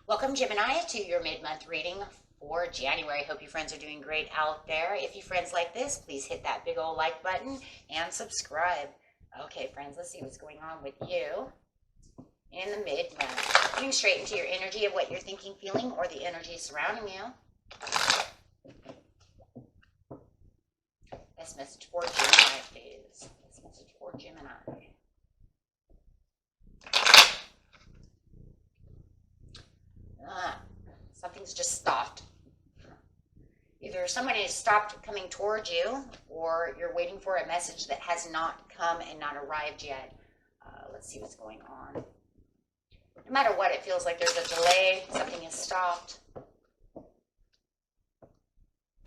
Welcome, Gemini, to your mid-month reading for January. Hope you friends are doing great out there. If you friends like this, please hit that big old like button and subscribe. Okay, friends, let's see what's going on with you in the mid-month. Getting straight into your energy of what you're thinking, feeling, or the energy surrounding you. This message for Gemini, please. This message for Gemini. Something's just stopped. Either somebody has stopped coming towards you, or you're waiting for a message that has not come and not arrived yet. Let's see what's going on. No matter what, it feels like there's a delay. Something is stopped.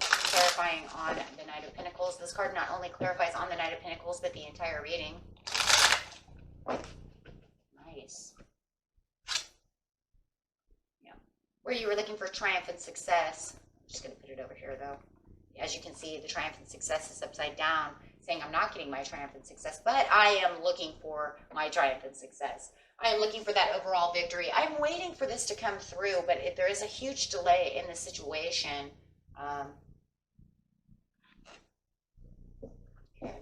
Clarifying on the Knight of Pentacles. This card not only clarifies on the Knight of Pentacles, but the entire reading. Nice. Where you were looking for triumph and success. I'm just going to put it over here, though. As you can see, the triumph and success is upside down, saying I'm not getting my triumph and success, but I am looking for my triumph and success. I am looking for that overall victory. I'm waiting for this to come through, but if there is a huge delay in the situation. Okay.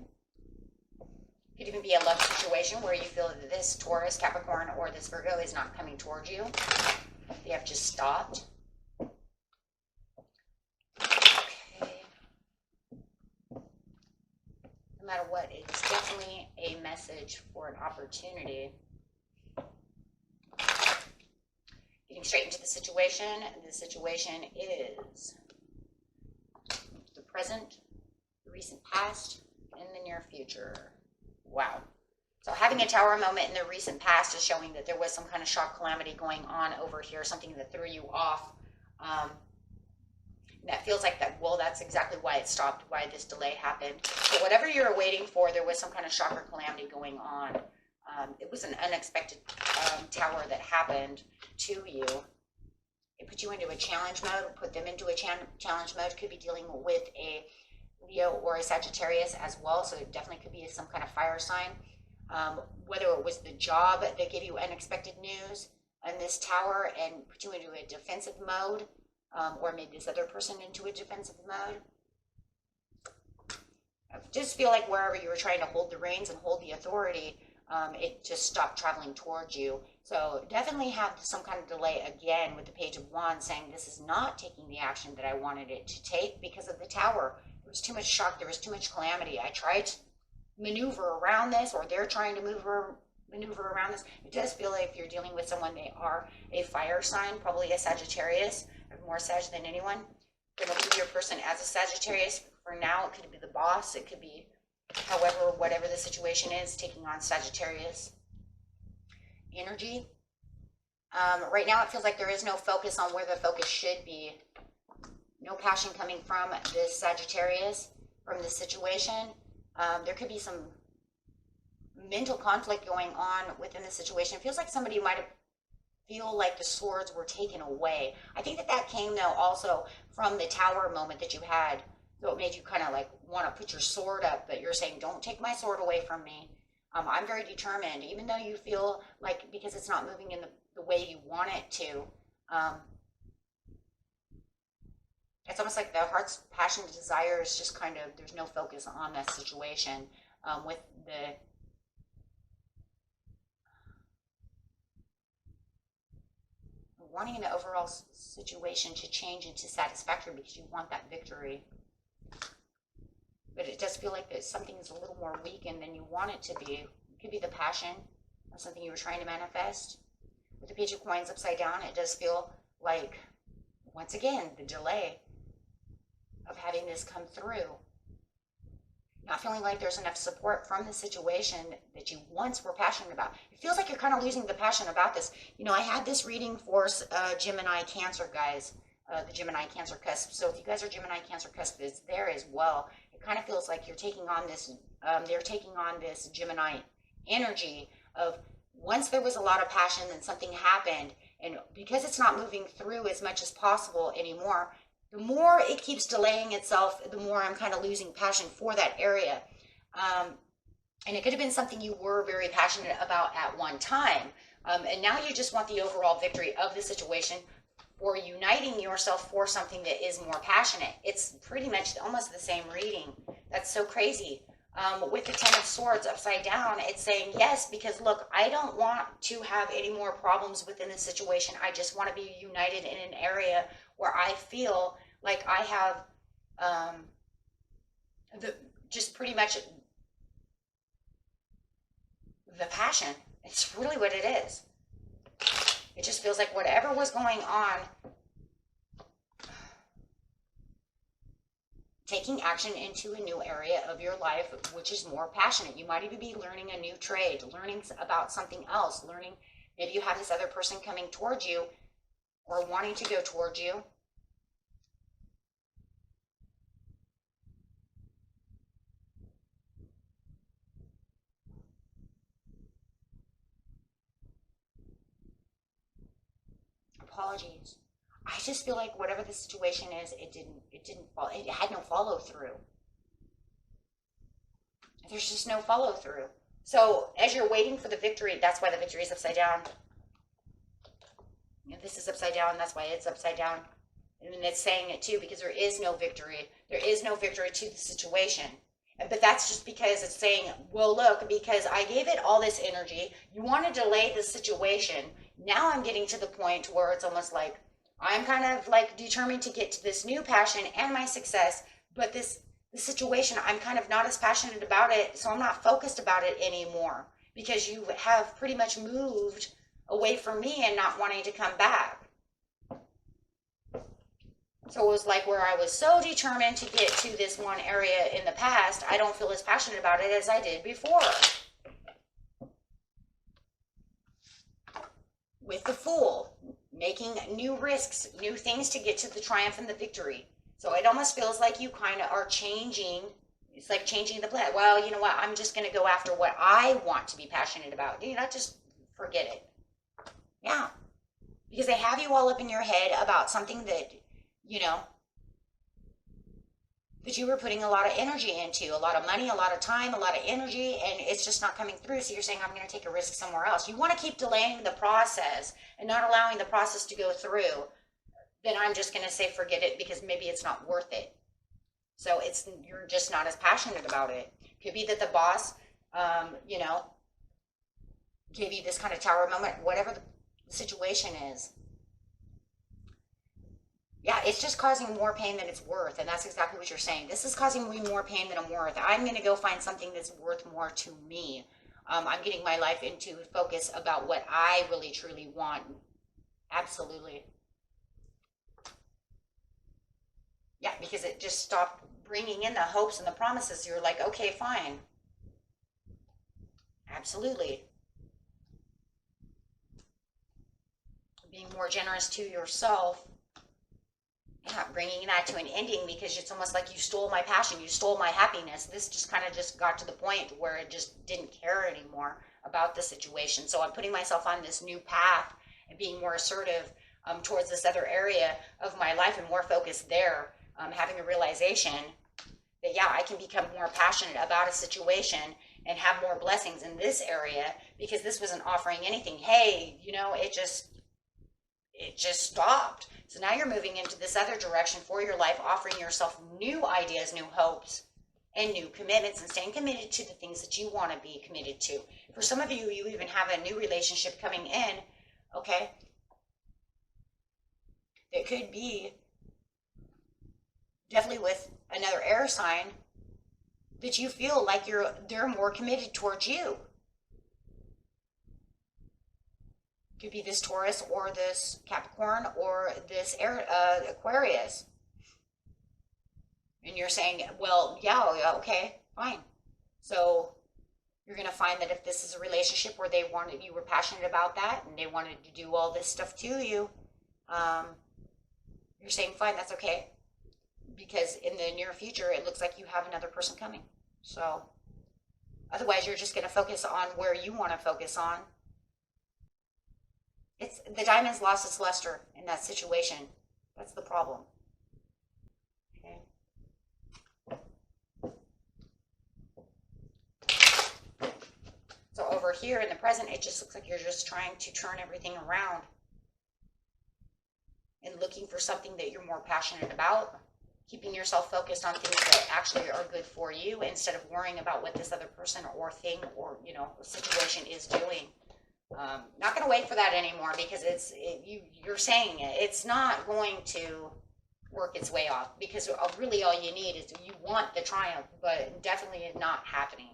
Could even be a love situation where you feel that this Taurus, Capricorn, or this Virgo is not coming towards you. They have just stopped. Okay. No matter what, it's definitely a message for an opportunity. Getting straight into the situation. The situation is the present, the recent past, and the near future. Wow. So having a tower moment in the recent past is showing that there was some kind of shock calamity going on over here, something that threw you off. That feels like that, well, that's exactly why it stopped, why this delay happened. So whatever you're waiting for, there was some kind of shock or calamity going on. It was an unexpected tower that happened to you. It put you into a challenge mode, put them into a challenge mode. Could be dealing with a Leo or a Sagittarius as well, so it definitely could be some kind of fire sign. Whether it was the job that gave you unexpected news in this tower and put you into a defensive mode, or made this other person into a defensive mode. I just feel like wherever you were trying to hold the reins and hold the authority, it just stopped traveling towards you. So definitely have some kind of delay again with the Page of Wands, saying this is not taking the action that I wanted it to take because of the tower. There was too much shock. There was too much calamity. I tried to maneuver around this, or they're trying to maneuver around this. It does feel like if you're dealing with someone, they are a fire sign, probably a Sagittarius. I have more Sag than anyone. You're looking at your person as a Sagittarius. For now, it could be the boss. It could be, however, whatever the situation is, taking on Sagittarius energy. Right now, it feels like there is no focus on where the focus should be. No passion coming from this Sagittarius, from this situation. There could be some mental conflict going on within the situation. It feels like somebody might have feel like the swords were taken away. I think that came, though, also from the tower moment that you had. So it made you kind of like want to put your sword up, but you're saying, don't take my sword away from me. I'm very determined, even though you feel like because it's not moving in the way you want it to. It's almost like the heart's passion, desire is just kind of, there's no focus on that situation with the wanting the overall situation to change into satisfactory because you want that victory. But it does feel like that something is a little more weakened than you want it to be. It could be the passion of something you were trying to manifest. With the Page of Coins upside down, it does feel like, once again, the delay of having this come through. Not feeling like there's enough support from the situation that you once were passionate about. It feels like you're kind of losing the passion about this. You know, I had this reading for Gemini Cancer, guys. The Gemini Cancer cusp. So if you guys are Gemini Cancer cusp, it's there as well. It kind of feels like you're taking on this, they're taking on this Gemini energy of once there was a lot of passion, then something happened. And because it's not moving through as much as possible anymore, the more it keeps delaying itself, the more I'm kind of losing passion for that area. And it could have been something you were very passionate about at one time. And now you just want the overall victory of the situation, or uniting yourself for something that is more passionate. It's pretty much almost the same reading. That's so crazy. With the Ten of Swords upside down, it's saying yes, because look, I don't want to have any more problems within the situation. I just want to be united in an area where I feel like I have just pretty much the passion. It's really what it is. It just feels like whatever was going on, taking action into a new area of your life, which is more passionate. You might even be learning a new trade, learning about something else, maybe you have this other person coming towards you or wanting to go towards you. Apologies. I just feel like whatever the situation is, it had no follow through. There's just no follow through. So as you're waiting for the victory, that's why the victory is upside down. If this is upside down, that's why it's upside down. And it's saying it too, because there is no victory. There is no victory to the situation. But that's just because it's saying, well, look, because I gave it all this energy, you want to delay the situation. Now I'm getting to the point where it's almost like I'm kind of like determined to get to this new passion and my success, but the situation, I'm kind of not as passionate about it, so I'm not focused about it anymore, because you have pretty much moved away from me and not wanting to come back. So it was like where I was so determined to get to this one area in the past, I don't feel as passionate about it as I did before. With the Fool, making new risks, new things to get to the triumph and the victory. So it almost feels like you kind of are changing. It's like changing the plan. Well, you know what? I'm just going to go after what I want to be passionate about. You know, just forget it. Yeah. Because they have you all up in your head about something that, you know, that you were putting a lot of energy into, a lot of money, a lot of time, a lot of energy, and it's just not coming through. So you're saying, I'm going to take a risk somewhere else. You want to keep delaying the process and not allowing the process to go through. Then I'm just going to say, forget it, because maybe it's not worth it. So you're just not as passionate about it. Could be that the boss, you know, gave you this kind of tower moment, whatever the situation is. Yeah, it's just causing more pain than it's worth. And that's exactly what you're saying. This is causing me more pain than I'm worth. I'm going to go find something that's worth more to me. I'm getting my life into focus about what I really, truly want. Absolutely. Yeah, because it just stopped bringing in the hopes and the promises. You're like, okay, fine. Absolutely. Being more generous to yourself. Yeah, bringing that to an ending, because it's almost like you stole my passion, you stole my happiness. This just kind of just got to the point where it just didn't care anymore about the situation. So I'm putting myself on this new path and being more assertive towards this other area of my life and more focused there, having a realization that, yeah, I can become more passionate about a situation and have more blessings in this area, because this wasn't offering anything. Hey, you know, it just stopped. So now you're moving into this other direction for your life, offering yourself new ideas, new hopes, and new commitments, and staying committed to the things that you want to be committed to. For some of you, you even have a new relationship coming in, okay? It could be definitely with another air sign that you feel like they're more committed towards you. Could be this Taurus or this Capricorn or this Aquarius. And you're saying, well, yeah, okay, fine. So you're going to find that if this is a relationship where you were passionate about that and they wanted to do all this stuff to you, you're saying, fine, that's okay. Because in the near future, it looks like you have another person coming. So otherwise, you're just going to focus on where you want to focus on. The diamond's lost its luster in that situation. That's the problem. Okay. here in the present, it just looks like you're just trying to turn everything around and looking for something that you're more passionate about, keeping yourself focused on things that actually are good for you instead of worrying about what this other person or thing or, you know, situation is doing. Not going to wait for that anymore, because you're saying it's not going to work its way off, because really all you need is, you want the triumph, but definitely not happening.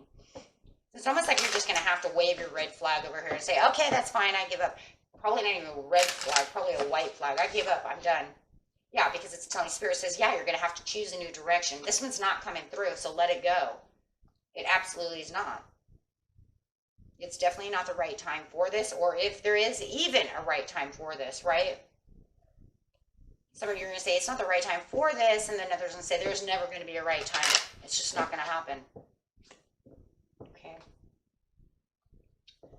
It's almost like you're just going to have to wave your red flag over here and say, okay, that's fine, I give up. Probably not even a red flag, probably a white flag. I give up, I'm done. Yeah, because it's telling Spirit says, yeah, you're going to have to choose a new direction. This one's not coming through, so let it go. It absolutely is not. It's definitely not the right time for this, or if there is even a right time for this, right? Some of you are going to say, it's not the right time for this, and then others are going to say, there's never going to be a right time. It's just not going to happen. Okay.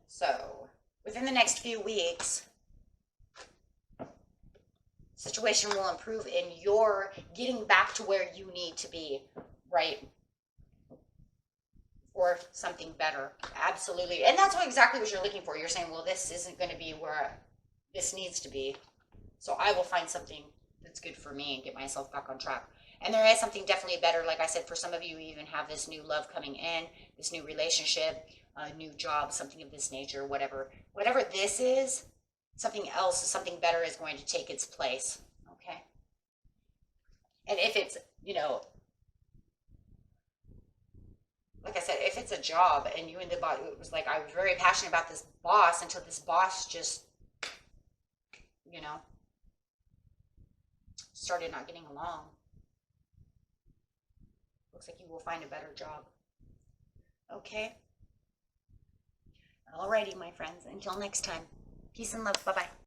So, within the next few weeks, situation will improve in your getting back to where you need to be, right? Or something better. Absolutely. And that's exactly what you're looking for. You're saying, well, this isn't going to be where this needs to be. So I will find something that's good for me and get myself back on track. And there is something definitely better. Like I said, for some of you, even have this new love coming in, this new relationship, a new job, something of this nature, whatever this is, something else, something better is going to take its place. Okay. And if it's, you know, like I said, if it's a job and you and the boss, it was like, I was very passionate about this boss until this boss just, you know, started not getting along. Looks like you will find a better job. Okay. Alrighty, my friends. Until next time. Peace and love. Bye-bye.